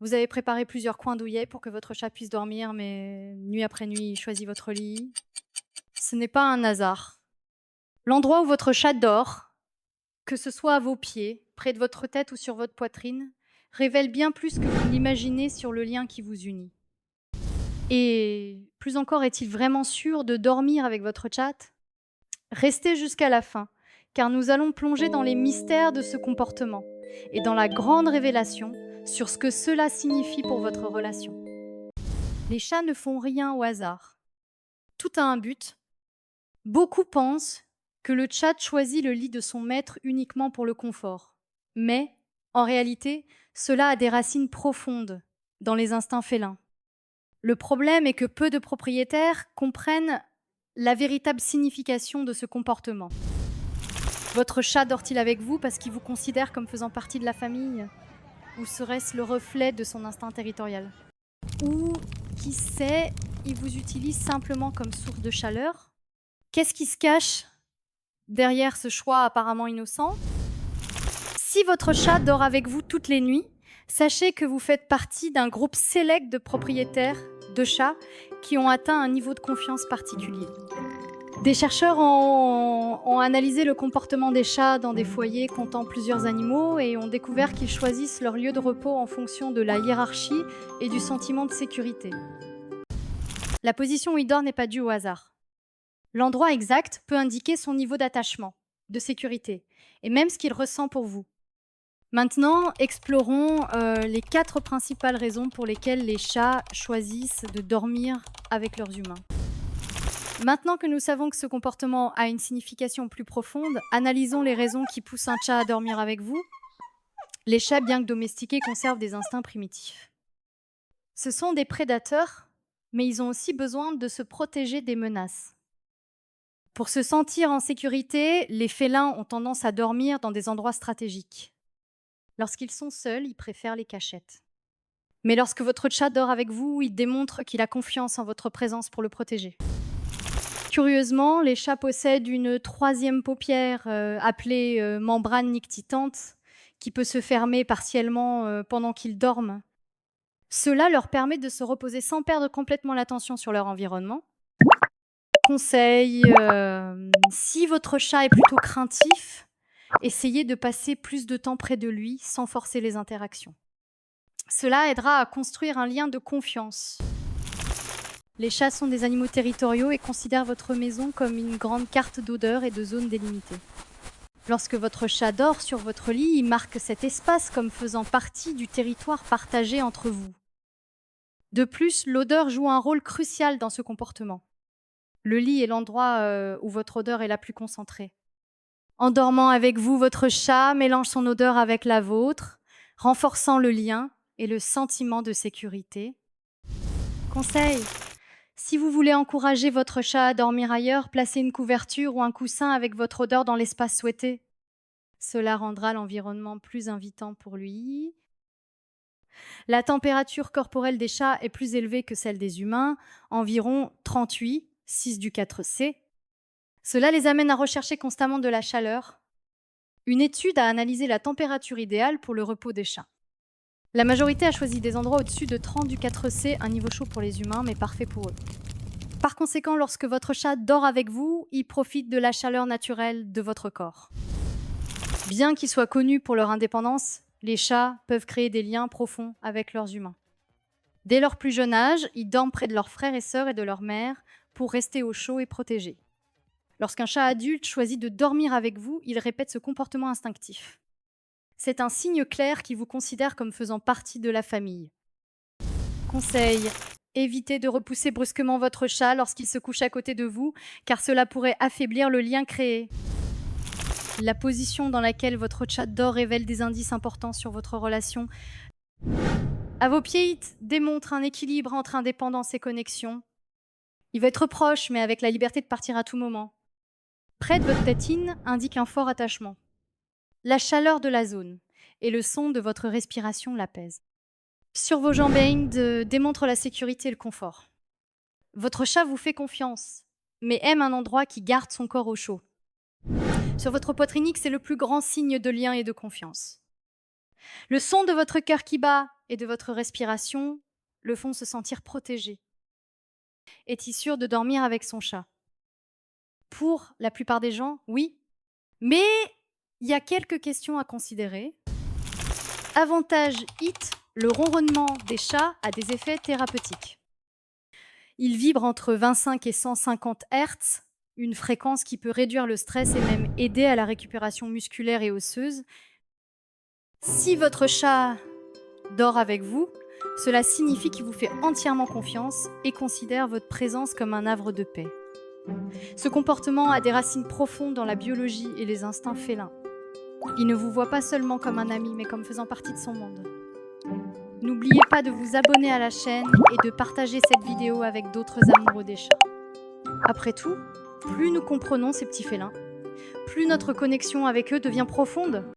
Vous avez préparé plusieurs coins douillets pour que votre chat puisse dormir, mais nuit après nuit, il choisit votre lit. Ce n'est pas un hasard. L'endroit où votre chat dort, que ce soit à vos pieds, près de votre tête ou sur votre poitrine, révèle bien plus que vous ne l'imaginez sur le lien qui vous unit. Et plus encore, est-il vraiment sûr de dormir avec votre chat? Restez jusqu'à la fin, car nous allons plonger dans les mystères de ce comportement et dans la grande révélation sur ce que cela signifie pour votre relation. Les chats ne font rien au hasard. Tout a un but. Beaucoup pensent que le chat choisit le lit de son maître uniquement pour le confort. Mais, en réalité, cela a des racines profondes dans les instincts félins. Le problème est que peu de propriétaires comprennent la véritable signification de ce comportement. Votre chat dort-il avec vous parce qu'il vous considère comme faisant partie de la famille? Ou serait-ce le reflet de son instinct territorial? Ou, qui sait, il vous utilise simplement comme source de chaleur? Qu'est-ce qui se cache derrière ce choix apparemment innocent? Si votre chat dort avec vous toutes les nuits, sachez que vous faites partie d'un groupe sélect de propriétaires de chats qui ont atteint un niveau de confiance particulier. Des chercheurs ont analysé le comportement des chats dans des foyers comptant plusieurs animaux et ont découvert qu'ils choisissent leur lieu de repos en fonction de la hiérarchie et du sentiment de sécurité. La position où il dort n'est pas due au hasard. L'endroit exact peut indiquer son niveau d'attachement, de sécurité, et même ce qu'il ressent pour vous. Maintenant, explorons les 4 principales raisons pour lesquelles les chats choisissent de dormir avec leurs humains. Maintenant que nous savons que ce comportement a une signification plus profonde, analysons les raisons qui poussent un chat à dormir avec vous. Les chats, bien que domestiqués, conservent des instincts primitifs. Ce sont des prédateurs, mais ils ont aussi besoin de se protéger des menaces. Pour se sentir en sécurité, les félins ont tendance à dormir dans des endroits stratégiques. Lorsqu'ils sont seuls, ils préfèrent les cachettes. Mais lorsque votre chat dort avec vous, il démontre qu'il a confiance en votre présence pour le protéger. Curieusement, les chats possèdent une troisième paupière appelée membrane nictitante qui peut se fermer partiellement pendant qu'ils dorment. Cela leur permet de se reposer sans perdre complètement l'attention sur leur environnement. Conseil, si votre chat est plutôt craintif, essayez de passer plus de temps près de lui sans forcer les interactions. Cela aidera à construire un lien de confiance. Les chats sont des animaux territoriaux et considèrent votre maison comme une grande carte d'odeur et de zones délimitées. Lorsque votre chat dort sur votre lit, il marque cet espace comme faisant partie du territoire partagé entre vous. De plus, l'odeur joue un rôle crucial dans ce comportement. Le lit est l'endroit où votre odeur est la plus concentrée. En dormant avec vous, votre chat mélange son odeur avec la vôtre, renforçant le lien et le sentiment de sécurité. Conseil: si vous voulez encourager votre chat à dormir ailleurs, placez une couverture ou un coussin avec votre odeur dans l'espace souhaité. Cela rendra l'environnement plus invitant pour lui. La température corporelle des chats est plus élevée que celle des humains, environ 38, 6 du 4C. Cela les amène à rechercher constamment de la chaleur. Une étude a analysé la température idéale pour le repos des chats. La majorité a choisi des endroits au-dessus de 30 du 4C, un niveau chaud pour les humains, mais parfait pour eux. Par conséquent, lorsque votre chat dort avec vous, il profite de la chaleur naturelle de votre corps. Bien qu'ils soient connus pour leur indépendance, les chats peuvent créer des liens profonds avec leurs humains. Dès leur plus jeune âge, ils dorment près de leurs frères et sœurs et de leur mère pour rester au chaud et protégés. Lorsqu'un chat adulte choisit de dormir avec vous, il répète ce comportement instinctif. C'est un signe clair qu'il vous considère comme faisant partie de la famille. Conseil: évitez de repousser brusquement votre chat lorsqu'il se couche à côté de vous, car cela pourrait affaiblir le lien créé. La position dans laquelle votre chat dort révèle des indices importants sur votre relation. À vos pieds, il démontre un équilibre entre indépendance et connexion. Il va être proche, mais avec la liberté de partir à tout moment. Près de votre tétine indique un fort attachement. La chaleur de la zone et le son de votre respiration l'apaisent. Sur vos jambes, démontre la sécurité et le confort. Votre chat vous fait confiance, mais aime un endroit qui garde son corps au chaud. Sur votre poitrine, c'est le plus grand signe de lien et de confiance. Le son de votre cœur qui bat et de votre respiration le font se sentir protégé. Est-il sûr de dormir avec son chat? Pour la plupart des gens, oui. Mais il y a quelques questions à considérer. Avantage HIT, le ronronnement des chats a des effets thérapeutiques. Il vibre entre 25 et 150 Hz, une fréquence qui peut réduire le stress et même aider à la récupération musculaire et osseuse. Si votre chat dort avec vous, cela signifie qu'il vous fait entièrement confiance et considère votre présence comme un havre de paix. Ce comportement a des racines profondes dans la biologie et les instincts félins. Il ne vous voit pas seulement comme un ami, mais comme faisant partie de son monde. N'oubliez pas de vous abonner à la chaîne et de partager cette vidéo avec d'autres amoureux des chats. Après tout, plus nous comprenons ces petits félins, plus notre connexion avec eux devient profonde.